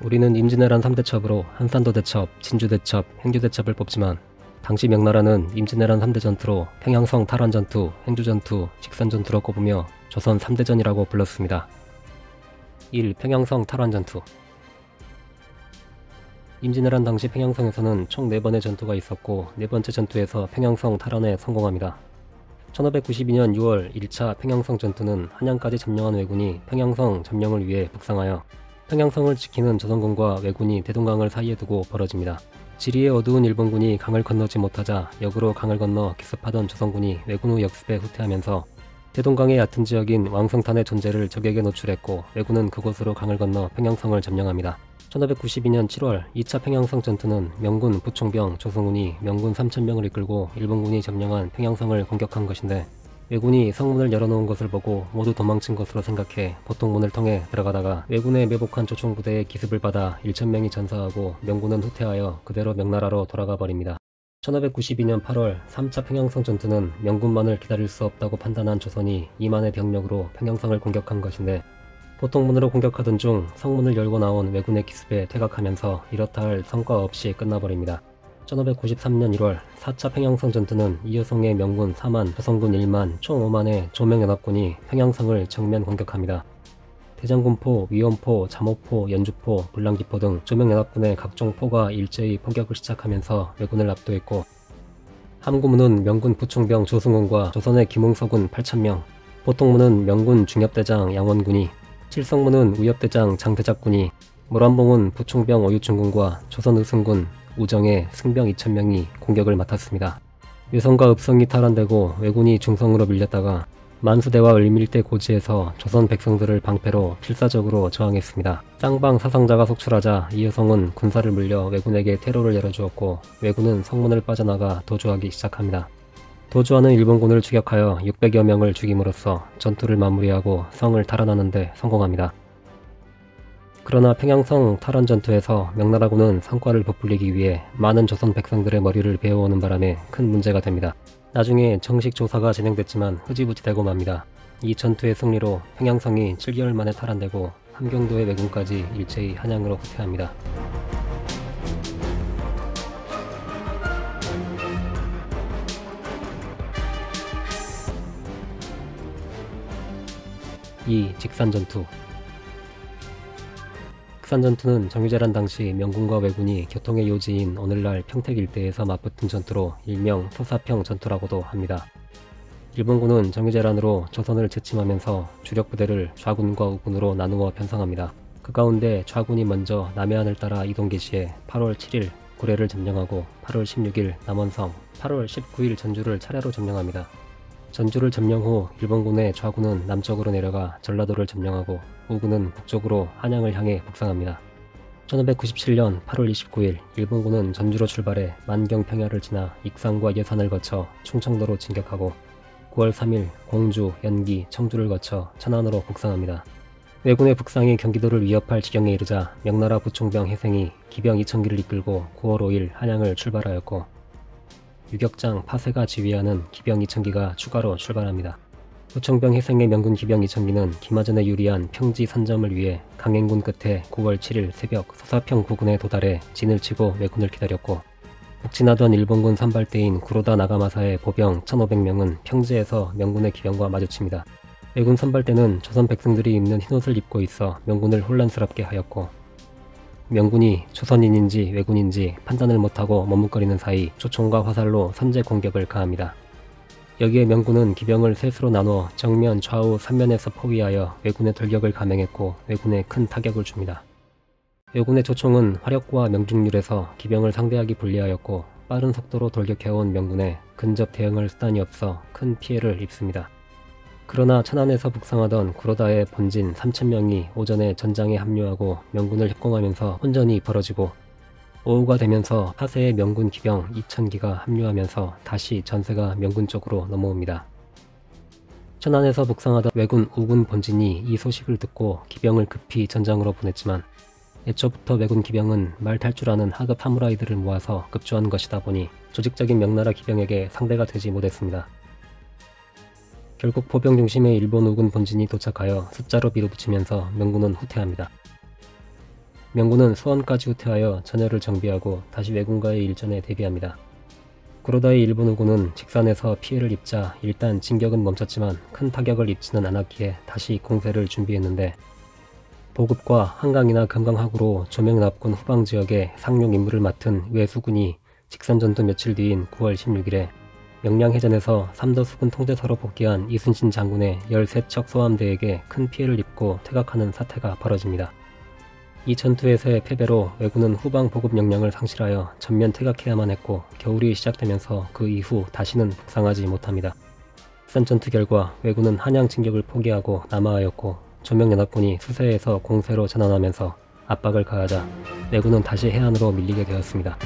우리는 임진왜란 3대첩으로 한산도대첩, 진주대첩, 행주대첩을 뽑지만 당시 명나라는 임진왜란 3대 전투로 평양성 탈환전투, 행주전투, 직선전투로 꼽으며 조선 3대전이라고 불렀습니다. 1. 평양성 탈환전투. 임진왜란 당시 평양성에서는 총 4번의 전투가 있었고 4번째 전투에서 평양성 탈환에 성공합니다. 1592년 6월 1차 평양성 전투는 한양까지 점령한 왜군이 평양성 점령을 위해 북상하여 평양성을 지키는 조선군과 왜군이 대동강을 사이에 두고 벌어집니다. 지리에 어두운 일본군이 강을 건너지 못하자 역으로 강을 건너 기습하던 조선군이 왜군 후 역습에 후퇴하면서 대동강의 얕은 지역인 왕성탄의 존재를 적에게 노출했고 왜군은 그곳으로 강을 건너 평양성을 점령합니다. 1592년 7월 2차 평양성 전투는 명군 부총병 조승훈이 명군 3000명을 이끌고 일본군이 점령한 평양성을 공격한 것인데 왜군이 성문을 열어놓은 것을 보고 모두 도망친 것으로 생각해 보통문을 통해 들어가다가 왜군의 매복한 조총부대의 기습을 받아 1000명이 전사하고 명군은 후퇴하여 그대로 명나라로 돌아가 버립니다. 1592년 8월 3차 평양성 전투는 명군만을 기다릴 수 없다고 판단한 조선이 2만의 병력으로 평양성을 공격한 것인데 보통문으로 공격하던 중 성문을 열고 나온 왜군의 기습에 퇴각하면서 이렇다 할 성과 없이 끝나버립니다. 1593년 1월 4차 평양성 전투는 이효성의 명군 4만, 조선군 1만, 총 5만의 조명연합군이 평양성을 정면 공격합니다. 대장군포, 위원포, 잠호포, 연주포, 불랑기포 등 조명연합군의 각종 포가 일제히 포격을 시작하면서 왜군을 압도했고 함구문은 명군 부총병 조승훈과 조선의 김웅서군 8000명, 보통문은 명군 중협대장 양원군이, 칠성문은 우협대장 장대작군이, 모란봉은 부총병 오유충군과 조선의승군 우정의 승병 2000명이 공격을 맡았습니다. 유성과 읍성이 탈환되고 왜군이 중성으로 밀렸다가 만수대와 을밀대 고지에서 조선 백성들을 방패로 필사적으로 저항했습니다. 쌍방 사상자가 속출하자 이효성은 군사를 물려 왜군에게 퇴로를 열어주었고 왜군은 성문을 빠져나가 도주하기 시작합니다. 도주하는 일본군을 추격하여 600여 명을 죽임으로써 전투를 마무리하고 성을 탈환하는 데 성공합니다. 그러나 평양성 탈환 전투에서 명나라군은 성과를 부풀리기 위해 많은 조선 백성들의 머리를 베어오는 바람에 큰 문제가 됩니다. 나중에 정식 조사가 진행됐지만 흐지부지 되고 맙니다. 이 전투의 승리로 평양성이 7개월 만에 탈환되고 함경도의 왜군까지 일제히 한양으로 후퇴합니다. 이 직산전투. 직산전투는 정유재란 당시 명군과 왜군이 교통의 요지인 오늘날 평택 일대에서 맞붙은 전투로 일명 소사평 전투라고도 합니다. 일본군은 정유재란으로 조선을 재침하면서 주력 부대를 좌군과 우군으로 나누어 편성합니다. 그 가운데 좌군이 먼저 남해안을 따라 이동 개시해 8월 7일 구례를 점령하고 8월 16일 남원성, 8월 19일 전주를 차례로 점령합니다. 전주를 점령 후 일본군의 좌군은 남쪽으로 내려가 전라도를 점령하고 우군은 북쪽으로 한양을 향해 북상합니다. 1597년 8월 29일 일본군은 전주로 출발해 만경평야를 지나 익산과 예산을 거쳐 충청도로 진격하고 9월 3일 공주, 연기, 청주를 거쳐 천안으로 북상합니다. 왜군의 북상이 경기도를 위협할 지경에 이르자 명나라 부총병 해생이 기병 2000기를 이끌고 9월 5일 한양을 출발하였고 유격장 파세가 지휘하는 기병 2000기가 추가로 출발합니다. 부총병 해생의 명군 기병 2000기는 기마전에 유리한 평지 선점을 위해 강행군 끝에 9월 7일 새벽 소사평 부근에 도달해 진을 치고 왜군을 기다렸고 북진하던 일본군 선발대인 구로다 나가마사의 보병 1500명은 평지에서 명군의 기병과 마주칩니다. 왜군 선발대는 조선 백성들이 입는 흰옷을 입고 있어 명군을 혼란스럽게 하였고 명군이 조선인인지 왜군인지 판단을 못하고 머뭇거리는 사이 조총과 화살로 선제 공격을 가합니다. 여기에 명군은 기병을 셋으로 나누어 정면 좌우 3면에서 포위하여 왜군의 돌격을 감행했고 왜군에 큰 타격을 줍니다. 왜군의 조총은 화력과 명중률에서 기병을 상대하기 불리하였고 빠른 속도로 돌격해온 명군에 근접 대응할 수단이 없어 큰 피해를 입습니다. 그러나 천안에서 북상하던 구로다의 본진 3000명이 오전에 전장에 합류하고 명군을 협공하면서 혼전이 벌어지고 오후가 되면서 파세의 명군 기병 2000기가 합류하면서 다시 전세가 명군 쪽으로 넘어옵니다. 천안에서 북상하던 왜군 우군 본진이 이 소식을 듣고 기병을 급히 전장으로 보냈지만 애초부터 왜군 기병은 말 탈 줄 아는 하급 사무라이들을 모아서 급조한 것이다 보니 조직적인 명나라 기병에게 상대가 되지 못했습니다. 결국 포병 중심의 일본 우군 본진이 도착하여 숫자로 밀어붙이면서 명군은 후퇴합니다. 명군은 수원까지 후퇴하여 전열을 정비하고 다시 왜군과의 일전에 대비합니다. 구로다의 일본 후군은 직선에서 피해를 입자 일단 진격은 멈췄지만 큰 타격을 입지는 않았기에 다시 공세를 준비했는데, 보급과 한강이나 금강하구로 조명납군 후방 지역에 상륙 임무를 맡은 외수군이 직선전투 며칠 뒤인 9월 16일에 명량해전에서 삼도수군 통제서로 복귀한 이순신 장군의 13척 소함대에게 큰 피해를 입고 퇴각하는 사태가 벌어집니다. 이 전투에서의 패배로 왜군은 후방 보급 역량을 상실하여 전면 퇴각해야만 했고, 겨울이 시작되면서 그 이후 다시는 북상하지 못합니다. 산 전투 결과 왜군은 한양 진격을 포기하고 남하하였고, 조명연합군이 수세에서 공세로 전환하면서 압박을 가하자 왜군은 다시 해안으로 밀리게 되었습니다.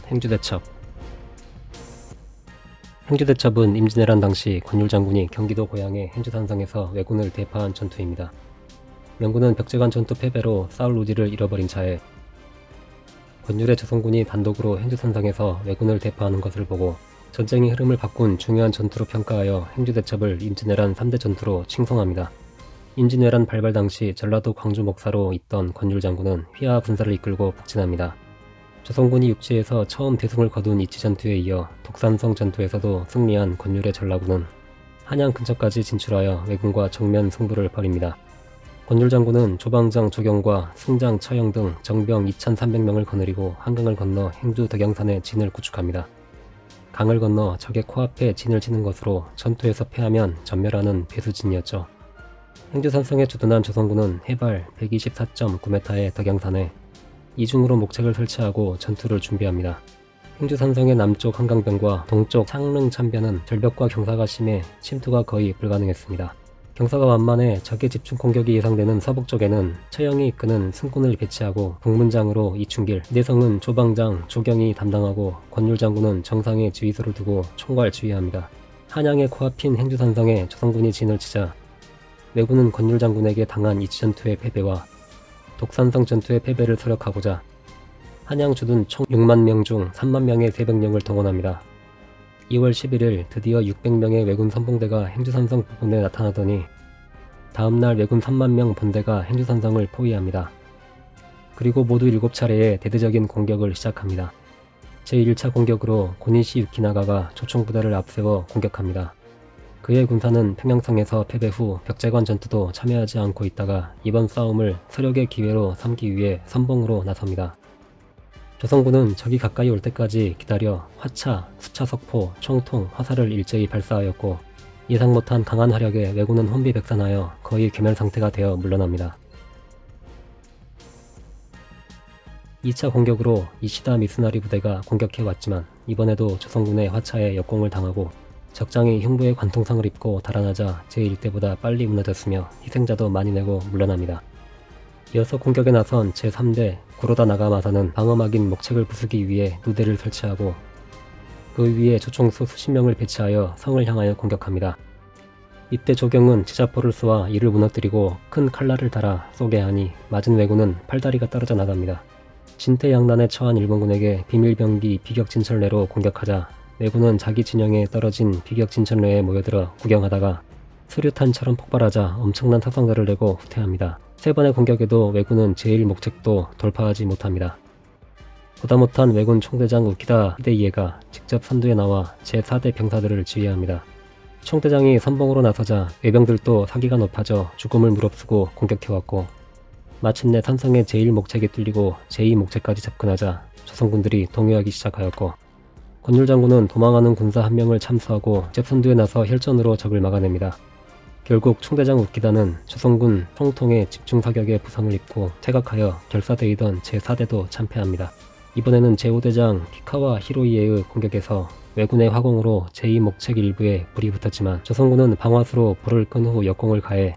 행주대첩. 행주대첩은 임진왜란 당시 권율 장군이 경기도 고양의 행주산성에서 왜군을 대파한 전투입니다. 명군은 벽제관 전투 패배로 싸울 의지를 잃어버린 차에 권율의 조선군이 단독으로 행주산성에서 왜군을 대파하는 것을 보고 전쟁의 흐름을 바꾼 중요한 전투로 평가하여 행주대첩을 임진왜란 3대 전투로 칭송합니다. 임진왜란 발발 당시 전라도 광주 목사로 있던 권율 장군은 휘하 군사를 이끌고 북진합니다. 조선군이 육지에서 처음 대승을 거둔 이치 전투에 이어 독산성 전투에서도 승리한 권율의 전라군은 한양 근처까지 진출하여 왜군과 정면 승부를 벌입니다. 권율 장군은 조방장 조경과 승장 처형 등 정병 2300명을 거느리고 한강을 건너 행주 덕양산에 진을 구축합니다. 강을 건너 적의 코앞에 진을 치는 것으로 전투에서 패하면 전멸하는 배수진이었죠. 행주산성에 주둔한 조선군은 해발 124.9m의 덕양산에 이중으로 목책을 설치하고 전투를 준비합니다. 행주산성의 남쪽 한강변과 동쪽 창릉 참변은 절벽과 경사가 심해 침투가 거의 불가능했습니다. 경사가 완만해 적의 집중 공격이 예상되는 서북 쪽에는 처형이 이끄는 승군을 배치하고 북문장으로 이충길, 내성은 조방장, 조경이 담당하고 권율 장군은 정상에 지휘소를 두고 총괄 지휘합니다. 한양의 코앞인 행주산성에 조선군이 진을 치자 왜군은 권율 장군에게 당한 이치 전투의 패배와 독산성 전투의 패배를 서력하고자 한양 주둔 총 6만 명 중 3만 명의 대병력을 동원합니다. 2월 11일 드디어 600명의 왜군 선봉대가 행주산성 부근에 나타나더니 다음날 왜군 3만 명 본대가 행주산성을 포위합니다. 그리고 모두 7차례의 대대적인 공격을 시작합니다. 제1차 공격으로 고니시 유키나가가 조총부대를 앞세워 공격합니다. 그의 군사는 평양성에서 패배 후 벽제관 전투도 참여하지 않고 있다가 이번 싸움을 서력의 기회로 삼기 위해 선봉으로 나섭니다. 조선군은 적이 가까이 올 때까지 기다려 화차, 수차석포, 총통, 화살을 일제히 발사하였고 예상 못한 강한 화력에 왜군은 혼비백산하여 거의 괴멸 상태가 되어 물러납니다. 2차 공격으로 이시다 미스나리 부대가 공격해왔지만 이번에도 조선군의 화차에 역공을 당하고 적장이 흉부에 관통상을 입고 달아나자 제1대보다 빨리 무너졌으며 희생자도 많이 내고 물러납니다. 이어서 공격에 나선 제3대 구로다 나가마사는 방어막인 목책을 부수기 위해 누대를 설치하고 그 위에 조총수 수십 명을 배치하여 성을 향하여 공격합니다. 이때 조경은 지자포를 쏘아 이를 무너뜨리고 큰 칼날을 달아 쏘게 하니 맞은 왜군은 팔다리가 떨어져 나갑니다. 진퇴양난에 처한 일본군에게 비밀병기 비격진천례로 공격하자 왜군은 자기 진영에 떨어진 비격진천례에 모여들어 구경하다가 수류탄처럼 폭발하자 엄청난 사상자를 내고 후퇴합니다. 세 번의 공격에도 왜군은 제1목책도 돌파하지 못합니다. 보다 못한 왜군 총대장 우키다 히데이에가 직접 선두에 나와 제4대 병사들을 지휘합니다. 총대장이 선봉으로 나서자 외병들도 사기가 높아져 죽음을 무릅쓰고 공격해왔고 마침내 산성의 제1목책이 뚫리고 제2목책까지 접근하자 조선군들이 동요하기 시작하였고 권율 장군은 도망하는 군사 한 명을 참수하고 접선두에 나서 혈전으로 적을 막아냅니다. 결국 총대장 우키다는 조선군 총통의 집중사격에 부상을 입고 퇴각하여 결사되이던 제4대도 참패합니다. 이번에는 제5대장 키카와 히로이에의 공격에서 왜군의 화공으로 제2목책 일부에 불이 붙었지만 조선군은 방화수로 불을 끈 후 역공을 가해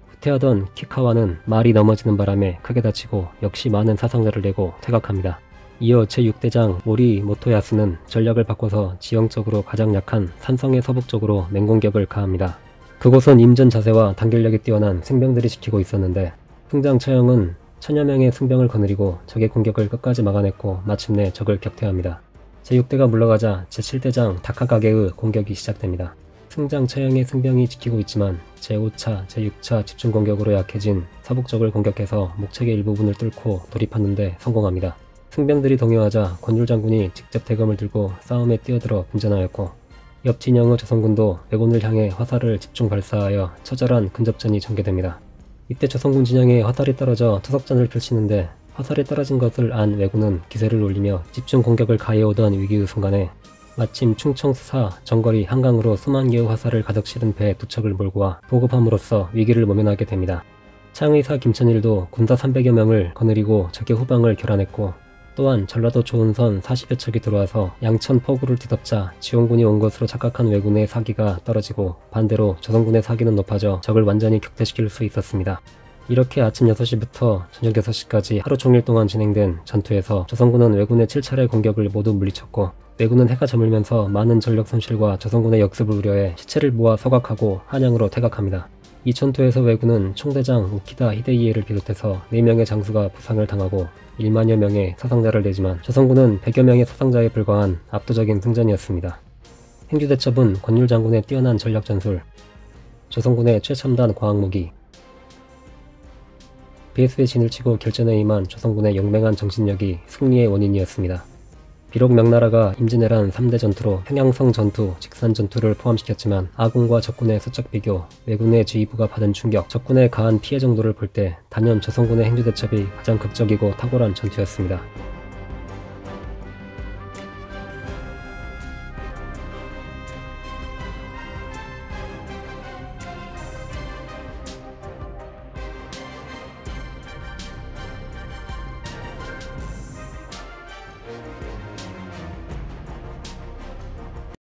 후퇴하던 키카와는 말이 넘어지는 바람에 크게 다치고 역시 많은 사상자를 내고 퇴각합니다. 이어 제6대장 모리 모토야스는 전략을 바꿔서 지형적으로 가장 약한 산성의 서북쪽으로 맹공격을 가합니다. 그곳은 임전 자세와 단결력이 뛰어난 승병들이 지키고 있었는데 승장 처형은 천여 명의 승병을 거느리고 적의 공격을 끝까지 막아냈고 마침내 적을 격퇴합니다. 제6대가 물러가자 제7대장 다카가게의 공격이 시작됩니다. 승장 처형의 승병이 지키고 있지만 제5차, 제6차 집중공격으로 약해진 서북쪽을 공격해서 목책의 일부분을 뚫고 돌입하는데 성공합니다. 승병들이 동요하자 권율 장군이 직접 대검을 들고 싸움에 뛰어들어 분전하였고 옆 진영의 조선군도 왜군을 향해 화살을 집중 발사하여 처절한 근접전이 전개됩니다. 이때 조선군 진영에 화살이 떨어져 투석전을 펼치는데 화살이 떨어진 것을 안 왜군은 기세를 올리며 집중 공격을 가해오던 위기의 순간에 마침 충청 수사 정거리 한강으로 수만 개의 화살을 가득 실은 배 2척을 몰고 와 보급함으로써 위기를 모면하게 됩니다. 창의사 김천일도 군사 300여 명을 거느리고 적의 후방을 결안했고 또한 전라도 조은선 40여 척이 들어와서 양천 포구를 뒤덮자 지원군이 온 것으로 착각한 왜군의 사기가 떨어지고 반대로 조선군의 사기는 높아져 적을 완전히 격퇴시킬 수 있었습니다. 이렇게 아침 6시부터 저녁 6시까지 하루 종일 동안 진행된 전투에서 조선군은 왜군의 7차례 공격을 모두 물리쳤고 왜군은 해가 저물면서 많은 전력 손실과 조선군의 역습을 우려해 시체를 모아 서각하고 한양으로 퇴각합니다. 이 전투에서 왜군은 총대장 우키다 히데이에를 비롯해서 4명의 장수가 부상을 당하고 1만여 명의 사상자를 내지만 조선군은 100여 명의 사상자에 불과한 압도적인 승전이었습니다. 행주대첩은 권율 장군의 뛰어난 전략 전술, 조선군의 최첨단 과학무기, 배수의 진을 치고 결전에 임한 조선군의 용맹한 정신력이 승리의 원인이었습니다. 비록 명나라가 임진왜란 3대 전투로 평양성 전투, 직산 전투를 포함시켰지만 아군과 적군의 수적 비교, 왜군의 지휘부가 받은 충격, 적군의 가한 피해 정도를 볼 때 단연 조선군의 행주대첩이 가장 극적이고 탁월한 전투였습니다.